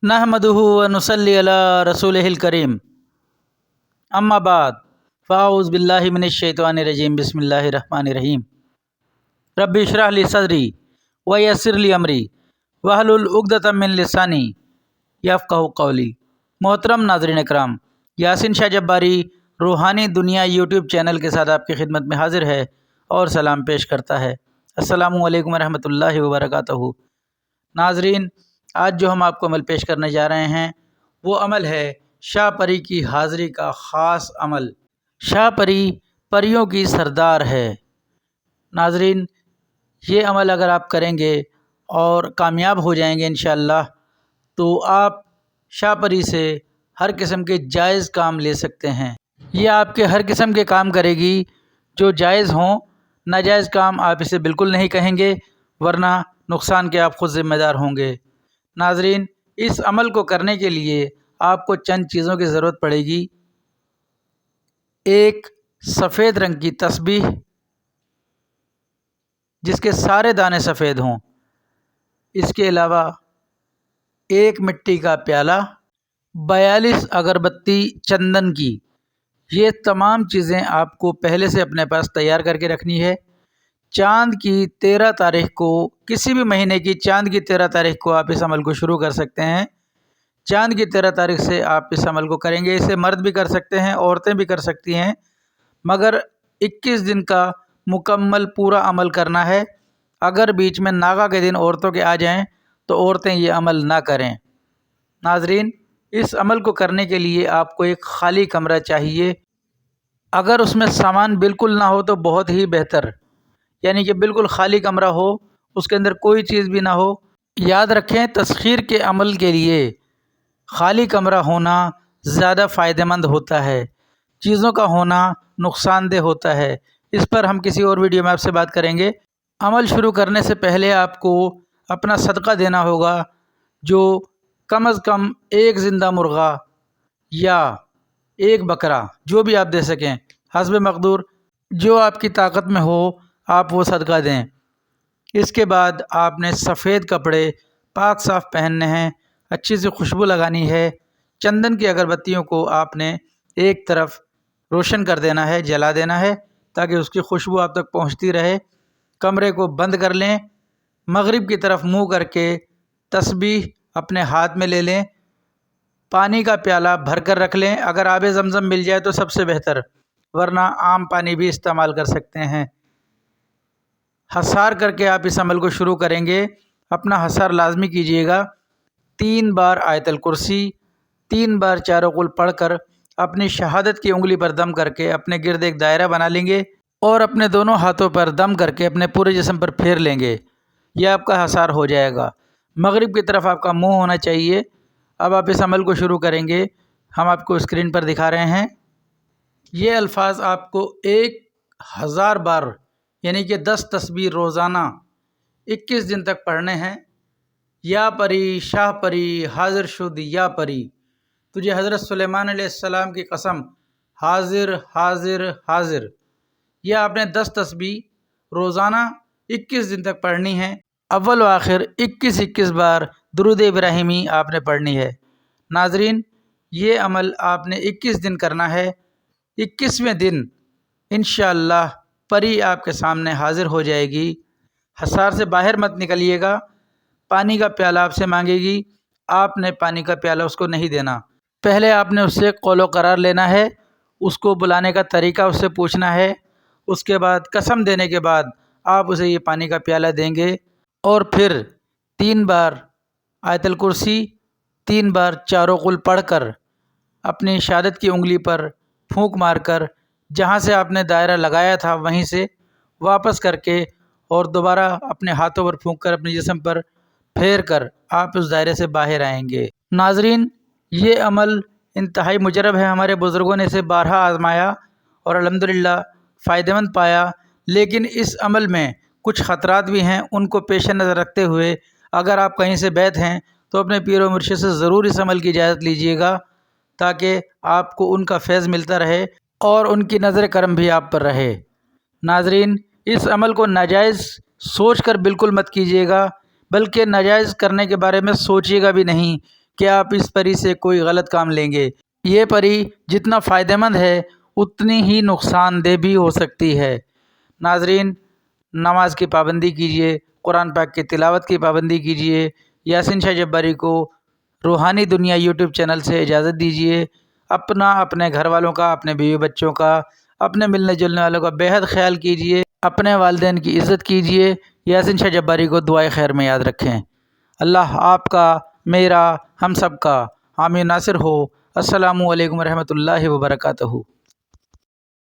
नहमदुहु व नुसल्ली अला रसूलिहिल करीम। अम्मा बाद फ़ाऊज़ु बिल्लाहि मिनश शैतानिर रजीम। बिस्मिल्लाहिर रहमानिर रहीम। रब्बि इश्रह ली सदरी व यस्सिर ली अमरी वहलुल उक़दतम मिन लिसानी यफ़क़हू क़ौली। मोहतरम नाज़रीन इकराम, यासिन शाह जब्बारी रूहानी दुनिया यूट्यूब चैनल के साथ आपकी खिदमत में हाज़िर है और सलाम पेश करता है। अस्सलामु अलैकुम रहमतुल्लाहि व बरकातहू। नाज़रीन, आज जो हम आपको अमल पेश करने जा रहे हैं वो अमल है शाह परी की हाज़िरी का ख़ास अमल। शाह परी परियों की सरदार है। नाज़रीन, ये अमल अगर आप करेंगे और कामयाब हो जाएंगे इंशाअल्लाह, तो आप शाह परी से हर किस्म के जायज़ काम ले सकते हैं। ये आपके हर किस्म के काम करेगी जो जायज़ हों। नाजायज़ काम आप इसे बिल्कुल नहीं कहेंगे, वरना नुकसान के आप ख़ुद ज़िम्मेदार होंगे। नाज़रीन, इस अमल को करने के लिए आपको चंद चीज़ों की ज़रूरत पड़ेगी। एक सफ़ेद रंग की तस्बीह जिसके सारे दाने सफ़ेद हों। इसके अलावा एक मिट्टी का प्याला, 42 अगरबत्ती चंदन की। ये तमाम चीज़ें आपको पहले से अपने पास तैयार करके रखनी है। चाँद की 13 तारीख़ को, किसी भी महीने की चाँद की 13 तारीख़ को आप इस अमल को शुरू कर सकते हैं। चाँद की 13 तारीख़ से आप इस अमल को करेंगे। इसे मर्द भी कर सकते हैं, औरतें भी कर सकती हैं, मगर 21 दिन का मुकम्मल पूरा अमल करना है। अगर बीच में नागा के दिन औरतों के आ जाएं तो औरतें ये अमल ना करें। नाज़रीन, इस अमल को करने के लिए आपको एक ख़ाली कमरा चाहिए। अगर उसमें सामान बिल्कुल ना हो तो बहुत ही बेहतर, यानी कि बिल्कुल ख़ाली कमरा हो, उसके अंदर कोई चीज़ भी ना हो। याद रखें, तस्खीर के अमल के लिए ख़ाली कमरा होना ज़्यादा फ़ायदेमंद होता है, चीज़ों का होना नुकसानदेह होता है। इस पर हम किसी और वीडियो में आपसे बात करेंगे। अमल शुरू करने से पहले आपको अपना सदका देना होगा, जो कम अज़ कम एक ज़िंदा मुर्गा या एक बकरा, जो भी आप दे सकें, हस्ब मक़दूर, जो आपकी ताकत में हो आप वो सदका दें। इसके बाद आपने सफ़ेद कपड़े पाक साफ़ पहनने हैं, अच्छी सी खुशबू लगानी है। चंदन की अगरबत्तियों को आपने एक तरफ रोशन कर देना है, जला देना है, ताकि उसकी खुशबू आप तक पहुंचती रहे। कमरे को बंद कर लें, मगरिब की तरफ मुंह करके तस्बीह अपने हाथ में ले लें। पानी का प्याला भर कर रख लें। अगर आबे ज़मज़म मिल जाए तो सबसे बेहतर, वरना आम पानी भी इस्तेमाल कर सकते हैं। हसार करके आप इस अमल को शुरू करेंगे। अपना हसार लाजमी कीजिएगा। 3 बार आयतल कुर्सी, 3 बार चारों कुल पढ़कर अपनी शहादत की उंगली पर दम करके अपने गिर्द एक दायरा बना लेंगे और अपने दोनों हाथों पर दम करके अपने पूरे जिस्म पर फेर लेंगे। यह आपका हसार हो जाएगा। मगरिब की तरफ आपका मुंह होना चाहिए। अब आप इस अमल को शुरू करेंगे। हम आपको स्क्रीन पर दिखा रहे हैं। ये अल्फाज आपको 1000 बार, यानी कि 10 तस्बीह रोज़ाना 21 दिन तक पढ़ने हैं। या परी शाह परी हाजिर शुद या परी, तुझे हज़रत सुलेमान अलैहिस्सलाम की कसम, हाजिर हाजिर हाजिर। यह आपने 10 तस्बीह रोज़ाना 21 दिन तक पढ़नी है। अव्वल व आखिर 21-21 बार दुरूद इब्राहिमी आपने पढ़नी है। नाज़रीन, ये अमल आपने 21 दिन करना है। 21वें दिन इंशाअल्लाह परी आपके सामने हाजिर हो जाएगी। हसार से बाहर मत निकलिएगा। पानी का प्याला आपसे मांगेगी, आपने पानी का प्याला उसको नहीं देना। पहले आपने उससे कौलो करार लेना है, उसको बुलाने का तरीका उससे पूछना है। उसके बाद कसम देने के बाद आप उसे ये पानी का प्याला देंगे और फिर 3 बार आयतल कुर्सी, 3 बार चारों कुल पढ़कर अपनी शहादत की उंगली पर फूंक मारकर जहाँ से आपने दायरा लगाया था वहीं से वापस करके और दोबारा अपने हाथों पर फूंक कर अपने जिस्म पर फेर कर आप उस दायरे से बाहर आएंगे। नाज़रीन, ये अमल इंतहाई मुजरब है। हमारे बुज़ुर्गों ने इसे बारहा आज़माया और अल्हम्दुलिल्लाह फ़ायदेमंद पाया। लेकिन इस अमल में कुछ ख़तरात भी हैं। उनको पेश नज़र रखते हुए अगर आप कहीं से बैत हैं तो अपने पीर व मुर्शिद से ज़रूर इस अमल की इजाज़त लीजिएगा, ताकि आपको उनका फैज़ मिलता रहे और उनकी नज़र करम भी आप पर रहे। नाज़रीन, इस अमल को नाजायज़ सोच कर बिल्कुल मत कीजिएगा, बल्कि नाजायज़ करने के बारे में सोचिएगा भी नहीं کہ آپ اس پری سے کوئی غلط کام لیں گے۔ یہ پری جتنا فائدہ مند ہے اتنی ہی نقصان دہ بھی ہو سکتی ہے۔ ناظرین، نماز کی پابندی کیجیے، قرآن پاک کی تلاوت کی پابندی کیجیے۔ یاسین شاہ جباری کو روحانی دنیا یوٹیوب چینل سے اجازت دیجیے۔ اپنے گھر والوں کا، اپنے بیوی بچوں کا، اپنے ملنے جلنے والوں کا بہت خیال کیجیے۔ اپنے والدین کی عزت کیجیے۔ یاسین شاہ جباری کو دعائے خیر میں یاد رکھیں۔ اللہ آپ کا، میرا، ہم سب کا حامی ناصر ہو۔ السلام علیکم ورحمۃ اللہ وبرکاتہ۔